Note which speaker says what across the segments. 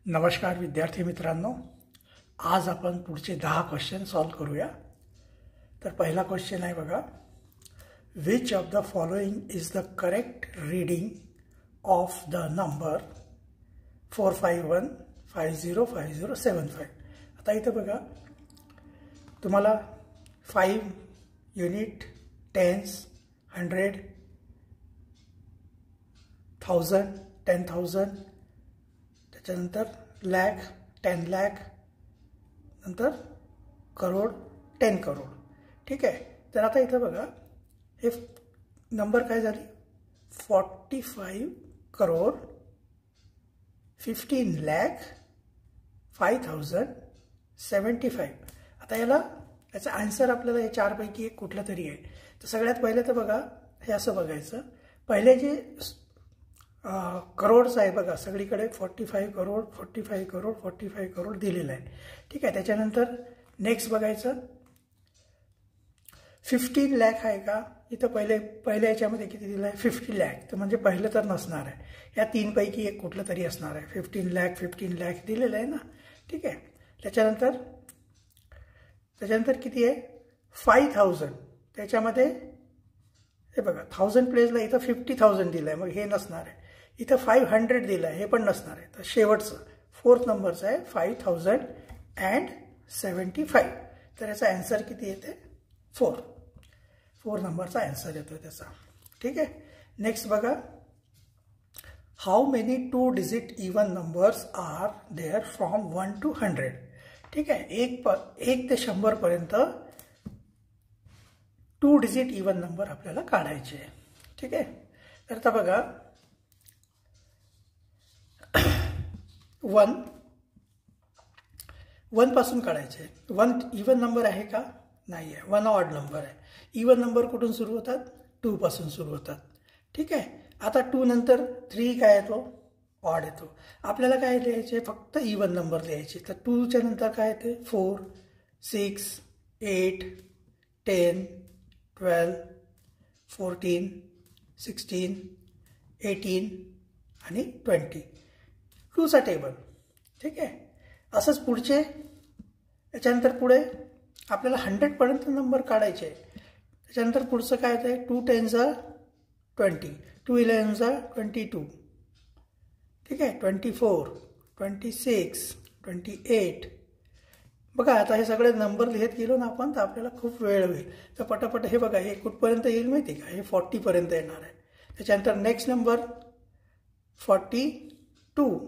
Speaker 1: नमस्कार विद्यार्थी मित्रांनो, आज आपण पुढचे 10 क्वेश्चन सॉल्व करूया। तर पहिला क्वेश्चन आहे बघा, which of the following is the correct reading of the number 451505075। आता इथं बघा, तुम्हाला 5 युनिट, टेन्स, 100, 1000, 10,000, त्याच्यानंतर लाख, 10 लाख, नंतर करोड, 10 करोड। ठीक आहे। तर आता इथं बघा, हे नंबर काय झाली, 45 करोड 15 लाख 5075। आता याचा आन्सर आपल्याला हे चारपैकी एक कुठला तरी आहे। तर सगळ्यात पहिले तर बघा, हे असं बघायचं, पहिले जे करोड्स आहे बघा, सगळीकडे 45 करोड 45 करोड 45 करोड दिलेलं आहे। ठीक आहे। त्याच्यानंतर नेक्स्ट बघायचं, 15 लाख आहे का, इथं पहिल्या याच्यामध्ये किती दिलं आहे, 50 लाख, तर म्हणजे पहिलं तर नसणार आहे, या तीनपैकी एक कुठलं तरी असणार आहे। 15 लाख दिलेलं आहे ना। ठीक आहे। त्याच्यानंतर किती आहे, 5000, त्याच्यामध्ये हे बघा 1000 प्लेसला इथं 50,000 दिलं आहे, मग हे नसणार आहे। इथं 500 दिलं आहे, हे पण नसणार आहे। तर शेवटचं 4th नंबरचं आहे 5075। तर याचा आन्सर किती येते, 4 नंबरचा आन्सर येतो त्याचा। ठीक आहे। नेक्स्ट बघा, how many 2 digit even numbers are there from 1 to 100। ठीक आहे। 1 ते 100 पर्यंत 2 डिजिट इवन नंबर आपल्याला काढायचे आहे। ठीक आहे। तर आता बघा, 1 पासून काढायचे। 1 इवन नंबर आहे का, नाही आहे, 1 ऑड नंबर आहे। इवन नंबर कुठून सुरू होतात, 2 पासून सुरू होतात। ठीक आहे। आता 2 नंतर 3 काय येतो, ऑड येतो। आपल्याला काय लिहायचे, फक्त इवन नंबर लिहायचे। तर 2च्या नंतर काय येते, 4, 6, 8, 10, 12, 14, 16, 18 आणि 20, 2चा टेबल। ठीक आहे। असंच पुढचे, त्याच्यानंतर पुढे आपल्याला 100 पर्यंत नंबर काढायचे। त्याच्यानंतर पुढचं काय येतं, 2 10s 20, 2 11s 22, ठीक आहे, 24, 26, 28। बघा, आता हे सगळे नंबर लिहित गेलो ना आपण, तर आपल्याला खूप वेळ होईल। तर पटापट हे बघा, हे कुठपर्यंत येईल माहिती का, हे 40 पर्यंत येणार आहे। त्याच्यानंतर नेक्स्ट नंबर 42,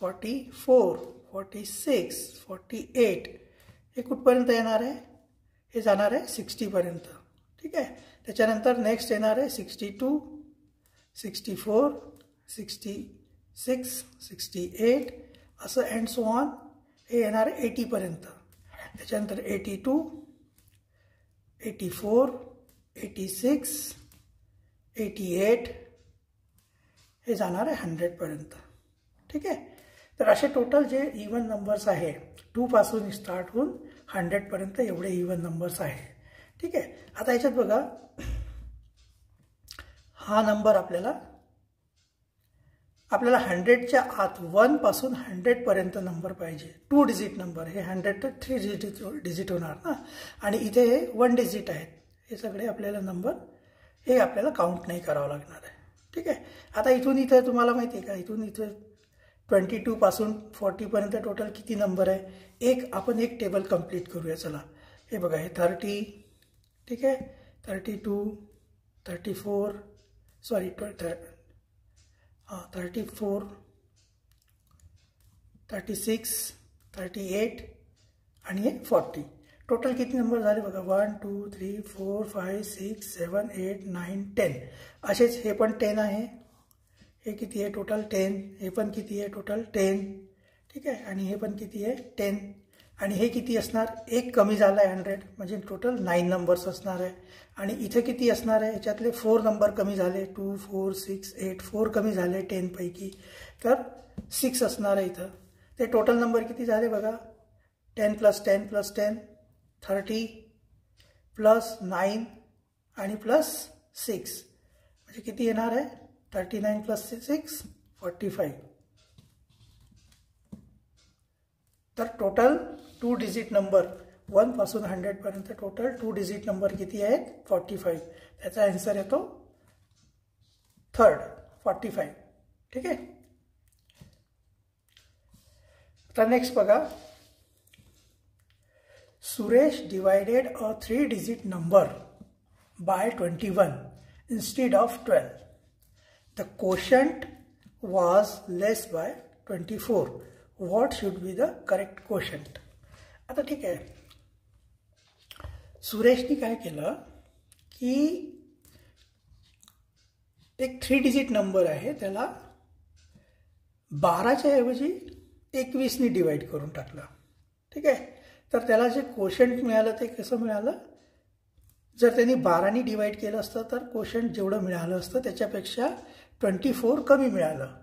Speaker 1: 44, 46, 48, हे कुठपर्यंत येणार आहे, हे जाणार आहे 60 पर्यंत। ठीक आहे। त्याच्यानंतर नेक्स्ट येणार आहे 62, 64, 66, 68, असं अँड सो ऑन, हे येणार आहे 80 पर्यंत। त्याच्यानंतर 82, 84, 86, 88, हे जाणार आहे 100 पर्यंत। ठीक आहे। तर असे टोटल जे इवन नंबर्स आहे, 2 पासून स्टार्ट होऊन 100 पर्यंत एवढे इवन नंबर्स आहे। ठीक आहे। आता याच्यात बघा, हा नंबर आपल्याला 100च्या आत 1 पासून 100 पर्यंत नंबर पाहिजे। 2 डिजिट नंबर, हे 100 तर 3 डिजिट होणार ना, आणि इथे हे 1 डिजिट आहेत। हे सगळे आपल्याला नंबर, हे आपल्याला काउंट नाही करावं लागणार आहे। ठीक आहे। आता इथून इथं तुम्हाला माहिती आहे का, इथून इथं 22 पासून 40 पर्यंत टोटल किती नंबर आहे, आपण एक टेबल कंप्लीट करूया। चला, हे बघा, हे 30, ठीक आहे, 32, 34, सॉरी 34, 36, 38 आणि हे 40। टोटल किती नंबर झाले बघा, 1 2 3 4 5 6 7 8 9 10। असेच हे पण 10 आहे, हे किती आहे टोटल 10, हे पण किती आहे टोटल 10। ठीक आहे। आणि हे पण किती आहे 10, आणि हे किती असणार, एक कमी झाला आहे 100, म्हणजे टोटल 9 नंबर्स असणार आहे। आणि इथे किती असणार आहे, याच्यातले 4 नंबर कमी झाले, 2 4 6 8, 4 कमी झाले 10 पैकी, तर 6 असणार आहे इथं। ते टोटल नंबर किती झाले बघा, 10 + 10 + 10, 30 + 9 आणि +6, म्हणजे किती येणार आहे, 39 + 6 45। तर टोटल 2 डिजिट नंबर 1 पासून 100 पर्यंत टोटल 2 डिजिट नंबर किती आहेत 45. त्याचा आन्सर येतो थर्ड 45. ठीक आहे. आता नेक्स्ट बघा. Suresh divided a 3 digit number by 21 instead of 12. The quotient was less by 24. What should be the correct quotient? आता ठीक आहे. सुरेशनी काय केलं की एक 3 डिजिट नंबर आहे त्याला 12च्या ऐवजी 21नी डिवाइड करून टाकलं. ठीक आहे. तर त्याला जे कोशंट मिळालं ते कसं मिळालं, जर त्यांनी 12नी डिवाइड केलं असतं तर कोशंट जेवढं मिळालं असतं त्याच्यापेक्षा 24 कमी मिळालं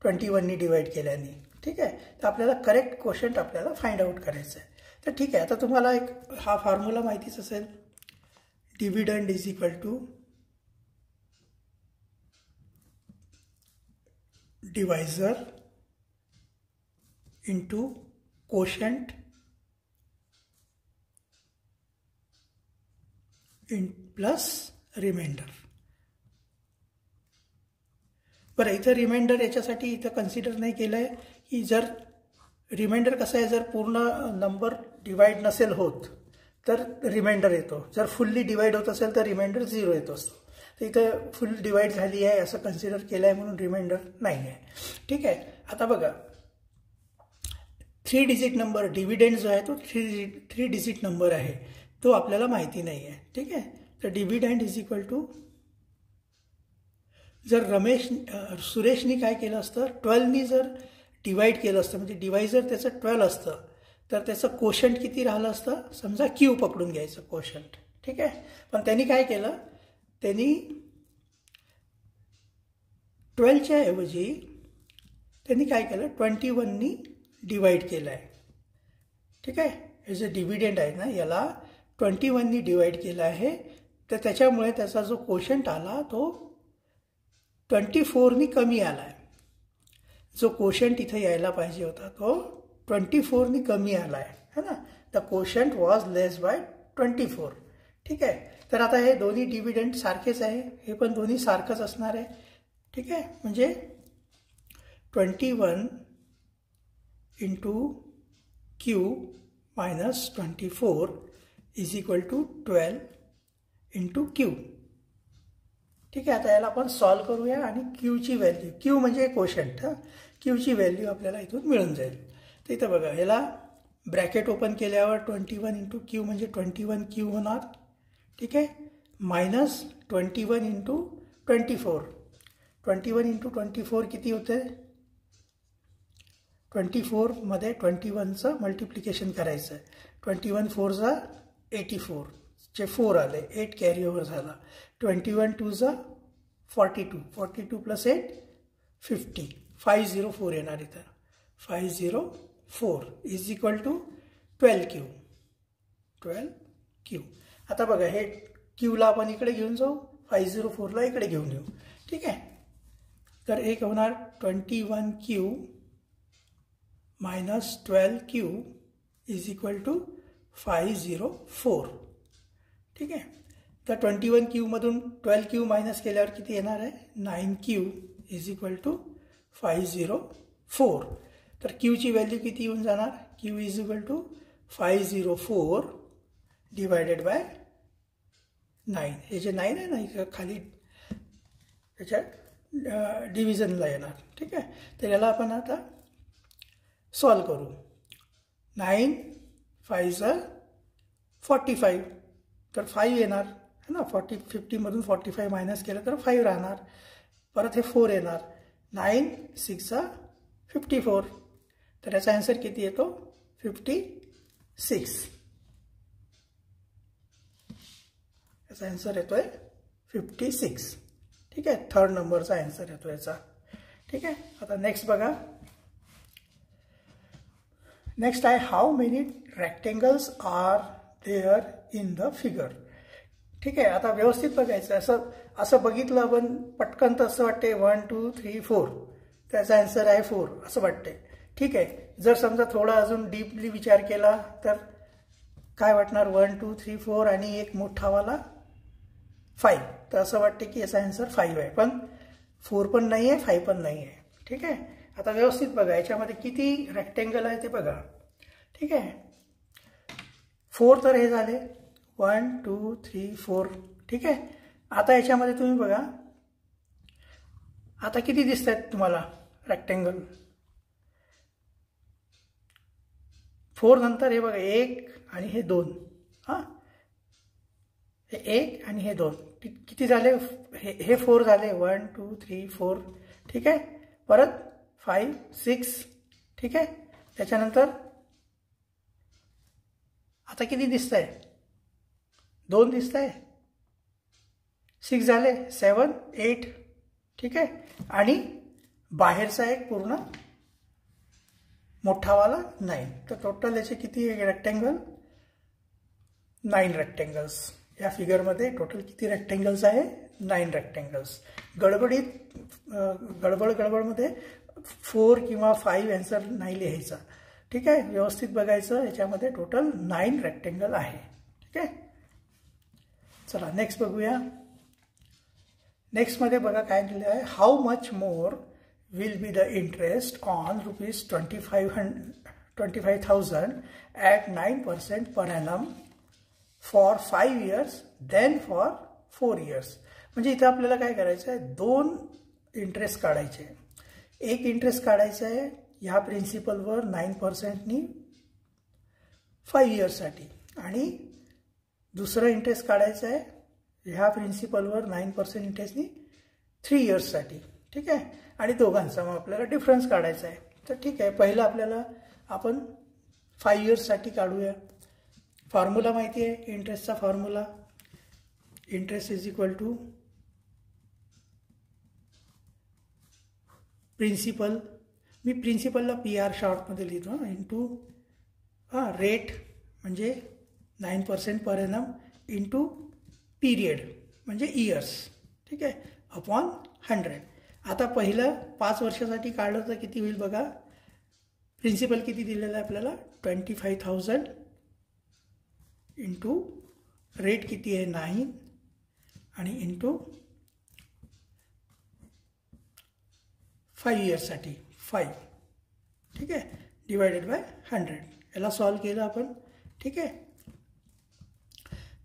Speaker 1: 21नी डिवाइड केल्याने. ठीक आहे. तर आपल्याला करेक्ट कोशंट आपल्याला फाइंड आउट करायचं आहे. तर ठीक आहे. आता तुम्हाला एक हा फॉर्म्युला माहितीच असेल. Dividend is equal to divisor into quotient plus remainder. बरं, इथं रिमाइंडर याच्यासाठी इथं कन्सिडर नाही केलं आहे की जर रिमाइंडर कसं आहे, जर पूर्ण नंबर डिवाइड नसेल होत तर रिमाइंडर येतो, जर फुल्ली डिवाइड होत असेल तर रिमाइंडर 0 येत असतो. तर इथं फुल डिवाइड झाली आहे असं कन्सिडर केलं आहे म्हणून रिमाइंडर नाही आहे. ठीक आहे. आता बघा 3 डिजिट नंबर डिव्हिडंड जो आहे तो 3 डिजिट नंबर आहे, तो आपल्याला माहिती नाही आहे. ठीक आहे. तर डिव्हिडंड इज इक्वल टू, जर सुरेशनी काय केलं असतं 12नी जर डिवाइड केलं असतं म्हणजे डिवायझर त्याचं 12 असतं तर त्याचं कोशंट किती राहिलं असतं, समजा क्यू पकडून घ्यायचं कोशंट. ठीक आहे. पण त्यांनी काय केलं, त्यांनी 12च्या ऐवजी त्यांनी काय केलं 21नी डिवाइड केलं आहे. ठीक आहे. हे जे डिव्हिडंड आहे ना याला 21नी डिवाइड केलं आहे, तर त्याच्यामुळे त्याचा जो कोशंट आला तो 24नी कमी आला आहे. जो कोशंट इथं यायला पाहिजे होता तो 24नी कमी आला आहे, है ना. The quotient was less bye 24. ठीक आहे. तर आता हे दोन्ही डिव्हिडंड सारखेच आहे, हे पण दोन्ही सारखंच असणार आहे. ठीक आहे. म्हणजे 21 into Q minus 24 is equal to 12 into Q. ठीक आहे. आता याला आपण सॉल्व करूया आणि क्यूची व्हॅल्यू, क्यू म्हणजे कोशंट, क्यूची व्हॅल्यू आपल्याला इथून मिळून जाईल. तर इथं बघा याला ब्रॅकेट ओपन केल्यावर 21 इंटू क्यू म्हणजे 21 क्यू होणार. ठीक आहे. Minus 21 into 24. 21 इंटू 24 किती होते, 24मध्ये 21चं मल्टिप्लिकेशन करायचं आहे. 21 4 84 चे 4 आले, 8 कॅरी ओव्हर झाला. 21 2 42, 42 प्लस 8 50, 504 येणार इथं. 504 is equal to 12 q. 12 q. आता बघा हे क्यूला आपण इकडे घेऊन जाऊ, 504ला इकडे घेऊन येऊ. ठीक आहे. तर एक होणार 21 q minus 12 q is equal to 504. ठीक आहे. तर 21 क्यूमधून 12 क्यू मायनस केल्यावर किती येणार आहे, 9 क्यू इज इक्वल टू 504. तर क्यूची व्हॅल्यू किती येऊन जाणार, q is equal to 504 divided by 9. हे जे 9 आहे ना इथं खाली त्याच्या डिव्हिजनला येणार. ठीक आहे. तर याला आपण आता सॉल्व करू. 9 5 45, तर 5 येणार है ना. 50मधून 45 मायनस केलं तर 5 राहणार. परत हे 4 येणार. 9 6 54. तर याचा आन्सर किती येतो 56. याचा आन्सर येतोय 56. ठीक आहे. थर्ड नंबरचा आन्सर येतो याचा. ठीक आहे. आता नेक्स्ट बघा. नेक्स्ट आहे how many rectangles are there in the figure. ठीक आहे. आता व्यवस्थित बघायचं. असं बघितलं आपण पटकन तर असं वाटते 1 2 3 4, त्याचा आन्सर आहे 4 असं वाटते. ठीक आहे. जर समजा थोडा अजून डीपली विचार केला तर काय वाटणार, 1 2 3 4 आणि एक मोठावाला 5. तर असं वाटते की याचा आन्सर 5 आहे, पण 4 पण नाही आहे, 5 पण नाही आहे. ठीक आहे. आता व्यवस्थित बघा याच्यामध्ये किती रेक्टेंगल आहे ते बघा. ठीक आहे. 4 तर हे झाले 1 2 3 4. ठीक आहे. आता याच्यामध्ये तुम्ही बघा आता किती दिसत आहेत तुम्हाला रेक्टेंगल. 4 नंतर हे बघा 1 आणि हे 2. हां, हे 1 आणि हे 2 किती झाले, हे 4 झाले 1 2 3 4. ठीक आहे. परत 5 6. ठीक आहे. त्याच्यानंतर आता किती दिसत आहे, 2 दिसत आहे, 6 झाले 7 8. ठीक आहे. आणि बाहेरचा एक पूर्ण मोठावाला 9. तर टोटल याचे किती रेक्टेंगल, 9 रेक्टेंगल्स. या फिगरमध्ये टोटल किती रेक्टेंगल्स आहे, 9 रेक्टेंगल्स. गडबडमध्ये 4 किंवा 5 आन्सर नाही लिहायचा. ठीक आहे. व्यवस्थित बघायचं, याच्यामध्ये टोटल 9 रेक्टेंगल आहे. ठीक आहे. चला नेक्स्ट बघूया. नेक्स्टमध्ये बघा काय दिलं आहे, how much more will be the interest on ₹25,000 at 9% per annum for 5 years then for 4 years. म्हणजे इथं आपल्याला काय करायचं आहे, 2 इंटरेस्ट काढायचे. एक इंटरेस्ट काढायचं आहे ह्या प्रिन्सिपलवर 9%नी 5 yearsसाठी, आणि दुसरं इंटरेस्ट काढायचं आहे ह्या प्रिन्सिपलवर 9% इंटरेस्टनी 3 yearsसाठी. ठीक आहे. आणि दोघांचा मग आपल्याला डिफरन्स काढायचा आहे. तर ठीक आहे, पहिलं आपल्याला आपण 5 yearsसाठी काढूया. फॉर्म्युला माहिती आहे इंटरेस्टचा formula, interest is equal to principal. मी प्रिन्सिपलला PR शॉर्टमध्ये लिहितो इंटू रेट म्हणजे 9% पर ॲनम इंटू पीरियड म्हणजे इयर्स. ठीक आहे. अपॉन 100. आता पहिलं 5 वर्षासाठी काढलं तर किती होईल बघा. प्रिन्सिपल किती दिलेलं आहे आपल्याला, 25,000 इंटू रेट किती आहे 9 आणि इंटू 5 yearsसाठी 5. ठीक आहे. Divided by 100. याला सॉल्व केलं आपण. ठीक आहे.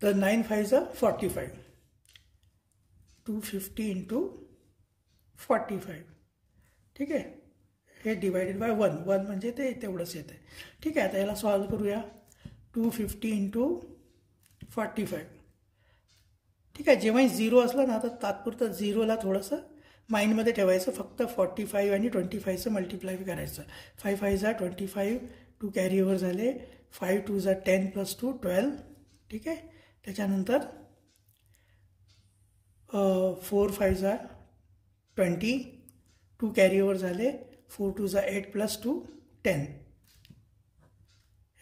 Speaker 1: तर 9 5 45. 250 इंटू 45. ठीक आहे. हे डिवायडेड बाय 1 म्हणजे ते तेवढंच येतं आहे. ठीक आहे. आता याला सॉल्व करूया. 250 इंटू 45. ठीक आहे. जेव्हाही 0 असलं ना तर तात्पुरतं 0ला थोडंसं माइंडमध्ये ठेवायचं, फक्त 45 आणि 25चं मल्टिप्लाय करायचं. 5 5 25, 2 कॅरी ओव्हर झाले, 5 2 10 + 2 12. ठीक आहे. त्याच्यानंतर 4 5 20, 2 कॅरी ओव्हर झाले, 4 2 8 + 2 10.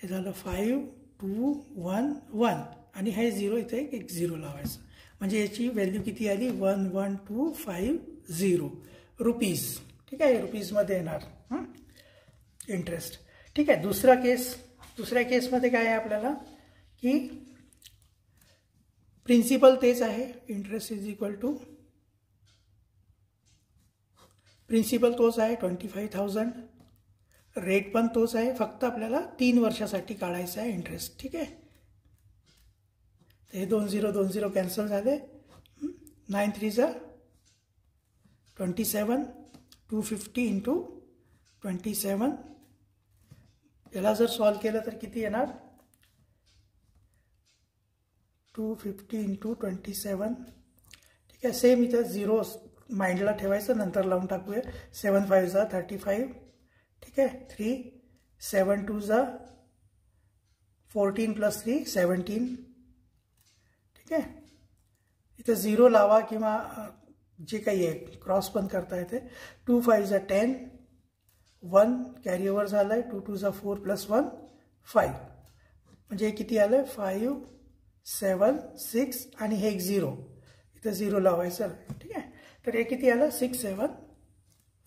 Speaker 1: हे झालं 5 2 1 1 आणि हे 0 इथे एक 0 लावायचं. म्हणजे याची व्हॅल्यू किती आली, 11,250 रुपीज. ठीक आहे. रुपीजमध्ये येणार इंटरेस्ट. ठीक आहे. दुसऱ्या केसमध्ये काय आहे आपल्याला की प्रिन्सिपल तेच आहे, interest is equal to principal तोच आहे 25,000, रेट पण तोच आहे, फक्त आपल्याला 3 वर्षासाठी काढायचं आहे इंटरेस्ट. ठीक आहे. हे 2 0 कॅन्सल झाले. 9 3 27, 250 इंटू 27. याला जर सॉल्व केलं तर किती येणार, 250 इंटू 27. ठीक आहे. सेम इथं 0 माइंडला ठेवायचं, नंतर लावून टाकूया. 7 5 35. ठीक आहे. 3 7 2 14 + 3 17. ठीक आहे. इथं 0 लावा किंवा जे काही आहे क्रॉस पण करता येते. 2 5 10, 1 कॅरी ओव्हर झालं आहे, 2 2 4 + 1 5. म्हणजे किती आलं, 5 7 6 आणि हे एक 0, इथं 0 लावायचं. ठीक आहे. तर हे किती आलं, 6 7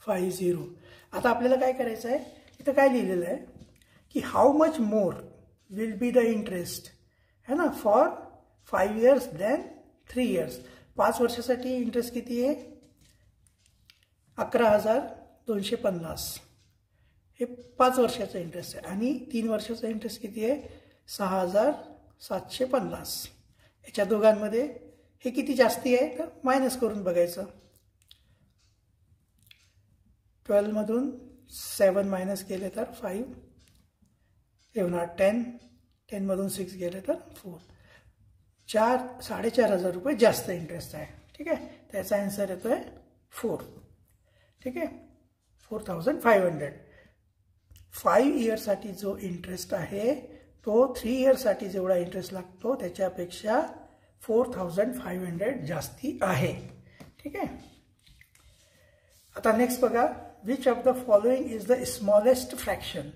Speaker 1: 5 0. आता आपल्याला काय करायचं आहे, इथं काय लिहिलेलं आहे की how much more will be the interest है ना फॉर 5 years देन 3 years. 5 वर्षासाठी इंटरेस्ट किती आहे 11,250. हे 5 वर्षाचा इंटरेस्ट आहे. आणि 3 वर्षाचा इंटरेस्ट किती आहे 6,750. याच्या दोघांमध्ये हे किती जास्ती आहे तर मायनस करून बघायचं. 12 मधून 7 मायनस केले तर 5 हे होणार 10. 10 मधून 6 गेले तर 4. 4,500 रुपये जास्त इंटरेस्ट आहे. ठीक आहे, त्याचा आन्सर येतोय 4. ठीक आहे, 4,500. 5 इयर्ससाठी जो इंटरेस्ट आहे तो 3 इयर्ससाठी जेवढा इंटरेस्ट लागतो त्याच्यापेक्षा 4,500 जास्ती आहे. ठीक आहे, आता नेक्स्ट बघा, which of the following is the smallest fraction.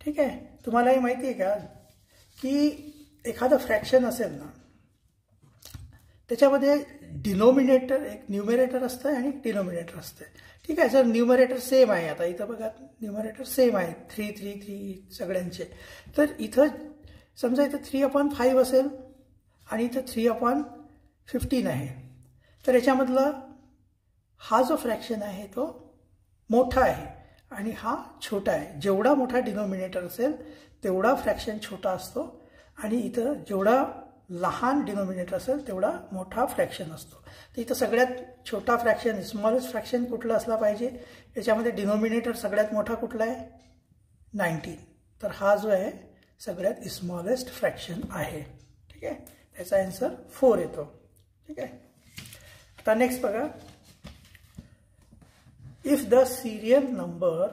Speaker 1: ठीक आहे, तुम्हालाही माहिती आहे का की एखादं फ्रॅक्शन असेल ना त्याच्यामध्ये डिनोमिनेटर एक न्यूमरेटर असतं आणि एक डिनोमिनेटर असतं. ठीक आहे, जर न्यूमरेटर सेम आहे, आता इथं बघा न्यूमरेटर सेम आहे 3 3 3 सगळ्यांचे, तर इथं समजा इथं 3/5 असेल आणि इथं 3/15 आहे, तर याच्यामधला हा जो फ्रॅक्शन आहे तो मोठा आहे आणि हा छोटा आहे. जेवढा मोठा डिनोमिनेटर असेल तेवढा फ्रॅक्शन छोटा असतो आणि इथं जेवढा लहान डिनोमिनेटर असेल तेवढा मोठा फ्रॅक्शन असतो. तर इथं सगळ्यात छोटा फ्रॅक्शन स्मॉलेस्ट फ्रॅक्शन कुठला असला पाहिजे, याच्यामध्ये डिनोमिनेटर सगळ्यात मोठा कुठला आहे 19. तर हा जो आहे सगळ्यात स्मॉलेस्ट फ्रॅक्शन आहे. ठीक आहे, त्याचा आन्सर 4 येतो. ठीक आहे, आता नेक्स्ट बघा, if the serial number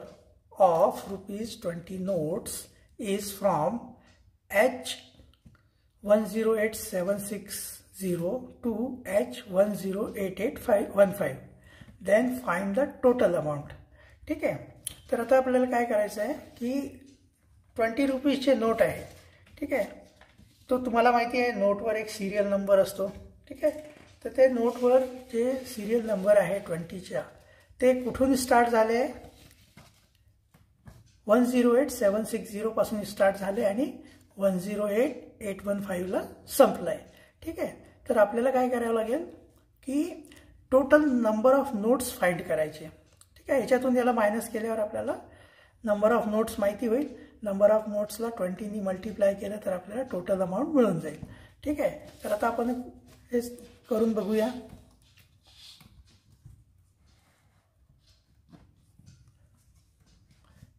Speaker 1: of ₹20 notes is from H108,760 to H108,815 then find the total amount. ठीक आहे, तर आता आपल्याला काय करायचं आहे की 20 रुपीजचे नोट आहे. ठीक आहे, तो तुम्हाला माहिती आहे नोटवर एक सिरियल नंबर असतो. ठीक आहे, तर ते नोटवर जे सिरियल नंबर आहे 20च्या ते कुठून स्टार्ट झाले 108,760 पासून स्टार्ट झाले आणि 108,815 संपलाय. ठीक आहे, तर आपल्याला काय करावं लागेल की total number of notes find करायचे. ठीक आहे, याच्यातून याला मायनस केल्यावर आपल्याला नंबर ऑफ नोट्स माहिती होईल. नंबर ऑफ नोट्सला 20 मल्टिप्लाय केलं तर आपल्याला टोटल अमाऊंट मिळून जाईल. ठीक आहे, तर आता आपण हे करून बघूया.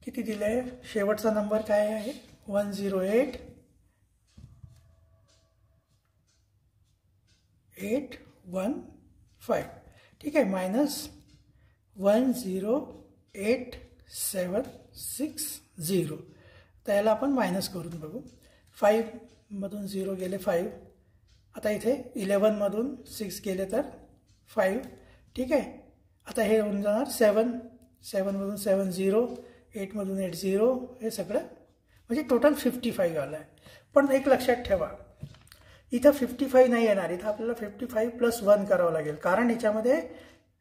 Speaker 1: किती दिलंय, शेवटचा नंबर काय आहे 108,815. ठीक आहे, मायनस 108,760. तर याला आपण मायनस करून बघू. 5 मधून 0 गेले 5. आता इथे 11 मधून 6 गेले तर 5. ठीक आहे, आता हे होऊन जाणार 7. 7 मधून 7 0. 8 मधून 8 0. हे सगळं म्हणजे टोटल 55 आलं आहे. पण एक लक्षात ठेवा, इथं 55 नाही येणार, इथं आपल्याला 55 + 1 करावं लागेल. कारण याच्यामध्ये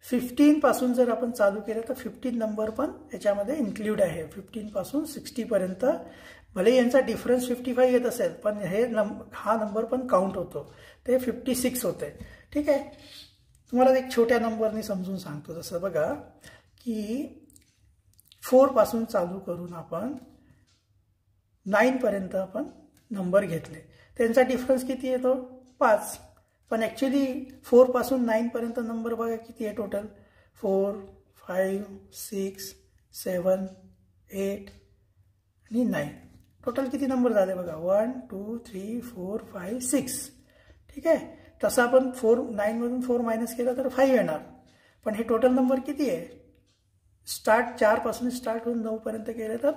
Speaker 1: 15 पासून जर आपण चालू केलं तर 15 नंबर पण याच्यामध्ये इन्क्ल्यूड आहे. 15 पासून 60 पर्यंत भले यांचा डिफरन्स 55 येत असेल पण हा नंबर पण काउंट होतो, ते 56 होते. ठीक आहे, तुम्हाला एक छोट्या नंबरनी समजून सांगतो. जसं बघा की 4 पासून चालू करून आपण 9 पर्यंत आपण नंबर घेतले, त्यांचा डिफरन्स किती येतो 5. पण ॲक्च्युली 4 पासून 9 पर्यंत नंबर बघा किती आहे टोटल 4 5 6 7 8 आणि 9. टोटल किती नंबर झाले बघा 1 2 3 4 5 6. ठीक आहे, तसं आपण 9 मधून 4 मायनस केलं तर 5 येणार. पण हे टोटल नंबर किती आहे, स्टार्ट 4 पासून स्टार्ट होऊन 9 पर्यंत केले तर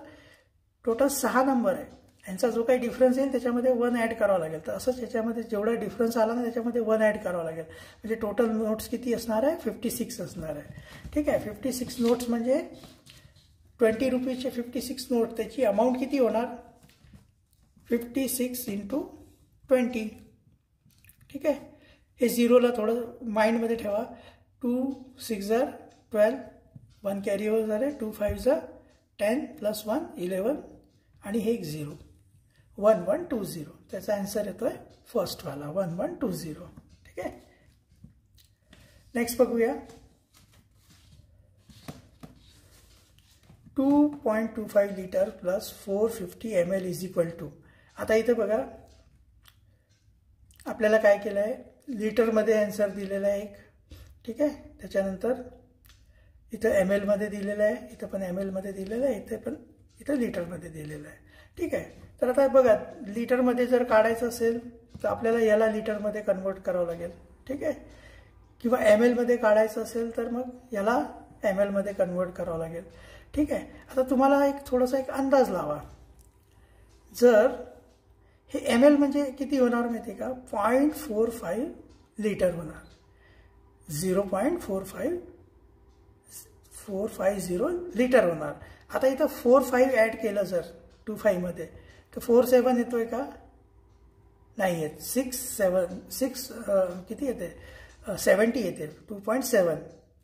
Speaker 1: टोटल 6 नंबर आहे. यांचा जो काही डिफरन्स येईल त्याच्यामध्ये 1 ॲड करावा लागेल. तर असंच याच्यामध्ये जेवढा डिफरन्स आला ना त्याच्यामध्ये 1 ॲड करावा लागेल. म्हणजे टोटल नोट्स किती असणार आहे 56 असणार आहे. ठीक आहे, 56 नोट्स म्हणजे 20 रुपीजचे 56 नोट, त्याची अमाऊंट किती होणार 56 × 20. ठीक आहे, हे झिरोला थोडं माइंडमध्ये ठेवा. 2 6 12, 1 कॅरी ओव्हर झाले, 2 5 10 + 1 11 आणि हे एक 0 1120 त्याचा आन्सर येतोय फर्स्टवाला 1120. ठीक आहे. नेक्स्ट बघूया 2.25 litre plus 450 ml is equal to. आता इथे बघा आपल्याला काय केलं आहे, लिटरमध्ये आन्सर दिलेला आहे एक. ठीक आहे. त्याच्यानंतर इथं ml मध्ये दिलेलं आहे, इथं पण ml मध्ये दिलेलं आहे, इथं लिटरमध्ये दिलेलं आहे. ठीक आहे. तर आता बघा लिटरमध्ये जर काढायचं असेल तर आपल्याला याला लिटरमध्ये कन्वर्ट करावं लागेल. ठीक आहे. किंवा ml मध्ये काढायचं असेल तर मग याला ml मध्ये कन्वर्ट करावं लागेल. ठीक आहे. आता तुम्हाला थोडासा एक अंदाज लावा. जर हे ml म्हणजे किती होणार माहिती आहे का, 0.45 लिटर होणार. 0.4540 लिटर होणार. आता इथं 45 ॲड केलं जर 25 मध्ये तर 47 येतोय का, नाही येत. 6 किती येते, 70 येते. 2.7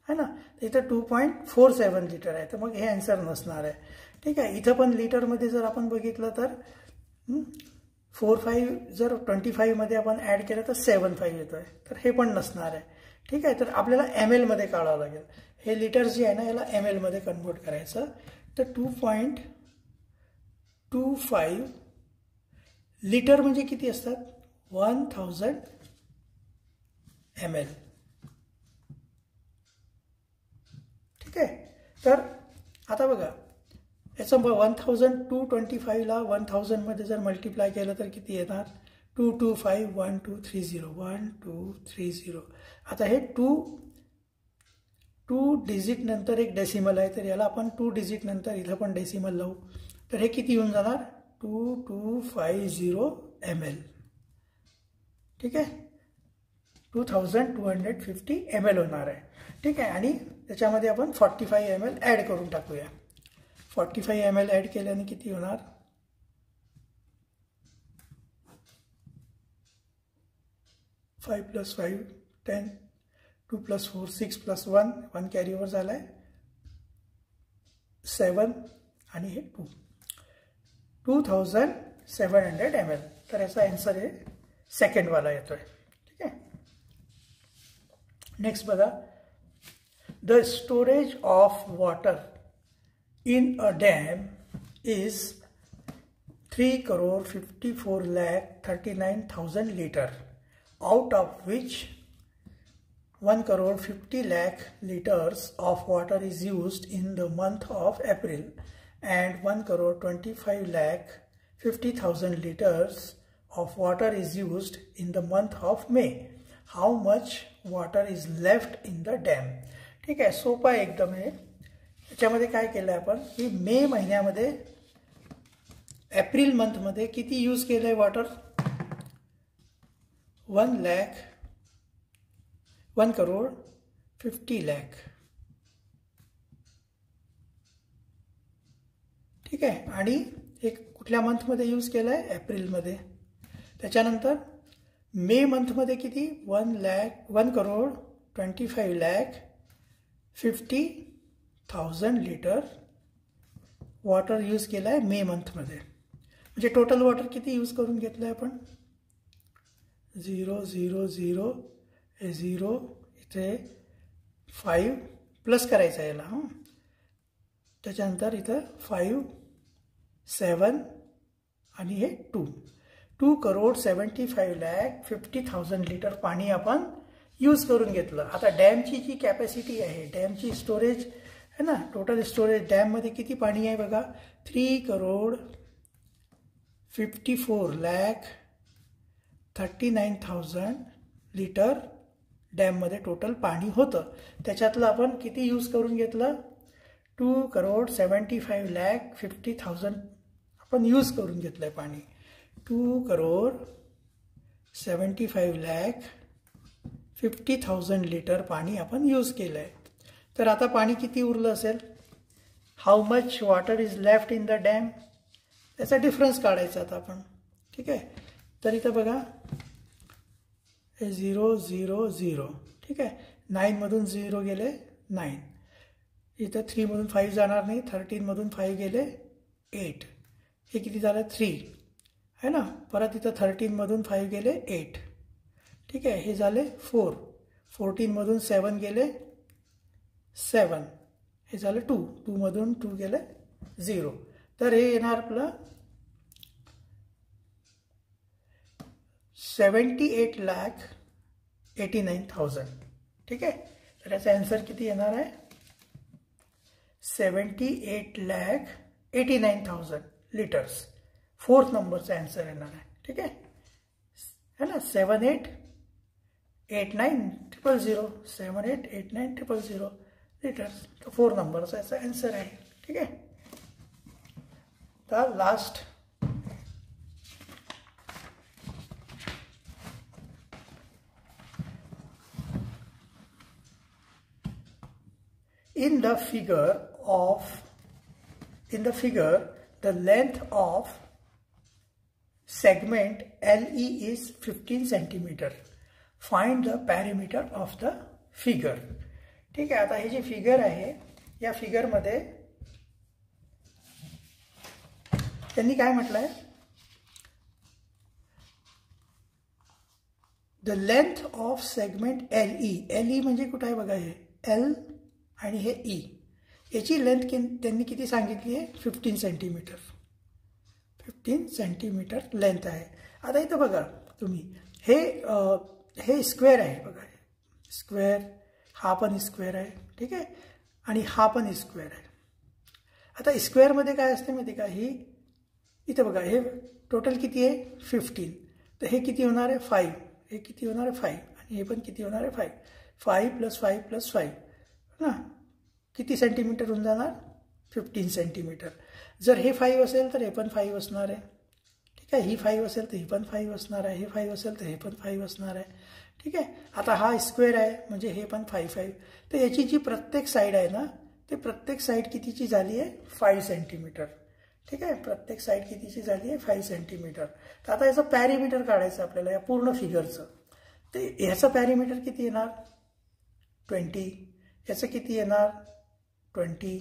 Speaker 1: है ना. इथं 2.47 लिटर आहे, तर मग हे आन्सर नसणार आहे. ठीक आहे. इथं पण लिटरमध्ये जर आपण बघितलं तर 45 जर 25 मध्ये आपण ॲड केलं तर 75 येतोय, तर हे पण नसणार आहे. ठीक आहे. तर आपल्याला ml मध्ये काढावं लागेल. हे लिटर जे आहे ना याला ml मध्ये कन्वर्ट करायचं. तर 2.25 लिटर म्हणजे किती असतात, 1000 ml. ठीक आहे. तर आता बघा याचं 1225ला 1000 मध्ये जर मल्टिप्लाय केलं तर किती येणार, 2251230. आता हे 2 डिजिट नंतर एक डेसिमल आहे, तर याला आपण 2 डिजिट नंतर इथं पण डेसिमल लावू. तर हे किती येऊन जाणार, 2250 ml. ठीक आहे. 2250 ml होणार आहे. ठीक आहे. आणि त्याच्यामध्ये आपण 45 ml ॲड करून टाकूया. 45 ml ॲड केल्याने किती होणार, 5 + 5 10, 2 + 4 6 + 1 कॅरी ओव्हर झाला आहे 7 आणि हे 2700 ml. तर याचा आन्सर हे सेकंडवाला येतोय. ठीक आहे. नेक्स्ट बघा, the storage of water in a dam is 3,54,39,000 liter, out of which 1,50,00,000 liters of water is used in the month of April and 1,25,50,000 liters of water is used in the month of May. How much water is left in the dam? ठीक आहे. सोपा एकदम आहे. त्याच्यामध्ये काय केलं आपण की मे महिन्यामध्ये एप्रिल मंथमध्ये किती यूज केलं आहे वॉटर, 1,50,00,000. ठीक आहे. आणि हे कुठल्या मंथमध्ये यूज केलं आहे, एप्रिलमध्ये. त्याच्यानंतर मे मंथमध्ये किती, 1,25,50,000 लिटर वॉटर यूज केलं आहे मे मंथमध्ये. म्हणजे टोटल वॉटर किती यूज करून घेतलं आहे आपण, 0 0 0 0 इथे 5 प्लस करायचं आहे याला. त्याच्यानंतर इथं 5 7 आणि हे 2,75,50,000 लिटर पाणी आपण यूज करून घेतलं. आता डॅमची जी कॅपॅसिटी आहे, डॅमची स्टोरेज है ना, टोटल स्टोरेज डॅममध्ये किती पाणी आहे बघा, 3,54,39,000 लिटर डॅममध्ये टोटल पाणी होतं. त्याच्यातलं आपण किती यूज करून घेतलं, 2,75,50,000 आपण यूज करून घेतलं आहे पाणी. 2,75,50,000 लिटर पाणी आपण यूज केलं आहे. तर आता पाणी किती उरलं असेल, how much water is left in the dam, त्याचा डिफरन्स काढायचा आता आपण. ठीक आहे. तर इथं बघा 0 0 0. ठीक आहे. 9 मधून 0 गेले 9. इथं 3 मधून 5 जाणार नाही, 13 मधून 5 गेले 8, हे किती झालं 3 है ना. परत इथं 13 मधून 5 गेले 8, ठीक आहे, हे झाले 4. 14 मधून 7 गेले 7, हे झालं 2. 2 मधून 2 गेले 0. तर हे येणार आपलं 78,89,000. ठीक आहे. तर याचा आन्सर किती येणार आहे 78,89,000 लिटर्स. 4th नंबरचा आन्सर येणार आहे. ठीक आहे है ना. 78,89,000 78,89,000 लिटर्स. तो 4 नंबरचा याचा आन्सर आहे. ठीक आहे. तर last in the figure the length of segment LE is 15 centimeter. Find the perimeter of the figure. ठीक आहे. आता हे जे फिगर आहे या फिगर मध्ये त्यांनी काय म्हटलंय the length of segment LE म्हणजे कुठे आहे बघा हे L आणि हे E याची लेंथ त्यांनी किती सांगितली आहे 15 सेंटीमीटर. 15 सेंटीमीटर लेंथ आहे. आता इथं बघा तुम्ही हे स्क्वेअर आहे बघा. स्क्वेअर हा पण स्क्वेअर आहे. ठीक आहे. आणि हा पण स्क्वेअर आहे. आता स्क्वेअरमध्ये काय असते माहिती का ही इथं बघा हे टोटल किती आहे 15. तर हे किती होणार आहे 5. हे किती होणार आहे 5 आणि हे पण किती होणार आहे 5. 5 + 5 + 5 ना किती सेंटीमीटर होऊन जाणार 15 सेंटीमीटर. जर हे 5 असेल तर हे पण 5 असणार आहे. ठीक आहे. ही 5 असेल तर ही पण 5 असणार आहे. हे 5 असेल तर हे पण 5 असणार आहे. ठीक आहे. आता हा स्क्वेअर आहे म्हणजे हे पण 5 5. तर याची जी प्रत्येक साईड आहे ना ते प्रत्येक साईड कितीची झाली आहे 5 सेंटीमीटर. ठीक आहे. प्रत्येक साईड कितीची झाली आहे 5 सेंटीमीटर. तर आता याचं पॅरीमीटर काढायचं आपल्याला या पूर्ण फिगरचं. तर ह्याचं पॅरीमीटर किती येणार 20. याचं किती येणार 20.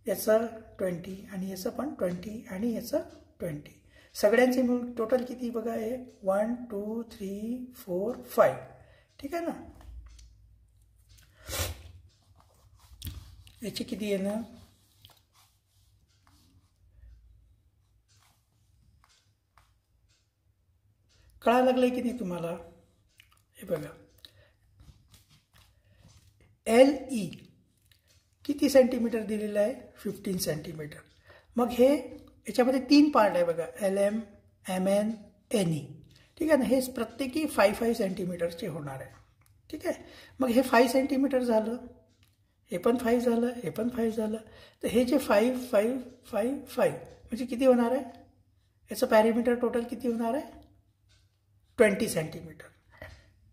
Speaker 1: याचं 20 आणि याचं पण 20 आणि याचं 20. सगळ्यांचे मिळून टोटल किती बघा हे 1 2 3 4 5. ठीक आहे ना. याचे किती येणार कळायला लागलंय की नाही तुम्हाला. हे बघा LE किती सेंटीमीटर दिलेलं आहे 15 सेंटीमीटर. मग हे याच्यामध्ये 3 पार्ट आहे बघा LM MN NE. ठीक आहे ना. हे प्रत्येकी 5 5 सेंटीमीटरचे होणार आहे. ठीक आहे. मग हे 5 सेंटीमीटर झालं. हे पण 5 झालं. हे पण 5 झालं. तर हे जे 5 5 5 5 म्हणजे किती होणार आहे याचं पॅरीमीटर टोटल किती होणार आहे 20 सेंटीमीटर.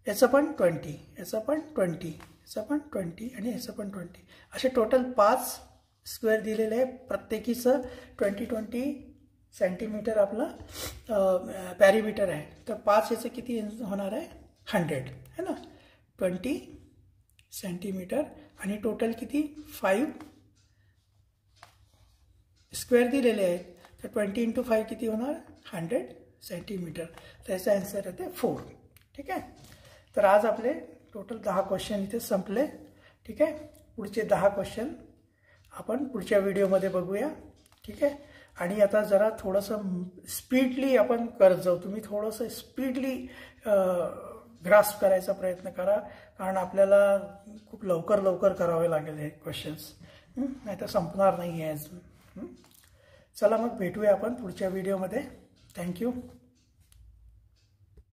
Speaker 1: याचं पण 20 याचं पण 20 याचं पण 20 आणि याचं पण 20. असे टोटल 5 स्क्वेअर दिलेले आहे. प्रत्येकीचं 20 20 सेंटीमीटर आपलं पॅरीमीटर आहे. तर 5 याचं किती होणार आहे 100 है ना. 20 सेंटीमीटर आणि टोटल किती 5 स्क्वेअर दिलेले आहेत. तर 20 × 5 किती होणार 100 सेंटीमीटर. तर याचा आन्सर येते 4. ठीक आहे. तर आज आपले टोटल 10 क्वेश्चन इथे संपले. ठीक आहे. पुढचे 10 क्वेश्चन आपण पुढच्या व्हिडिओमध्ये बघूया. ठीक आहे. आणि आता जरा थोडंसं स्पीडली आपण करत जाऊ. तुम्ही थोडंसं स्पीडली ग्रास्प करायचा प्रयत्न करा कारण आपल्याला खूप लवकर करावे लागेल हे क्वेश्चन्स. नाही तर संपणार नाही आहे अजून. चला मग भेटूया आपण पुढच्या व्हिडिओमध्ये. थँक्यू.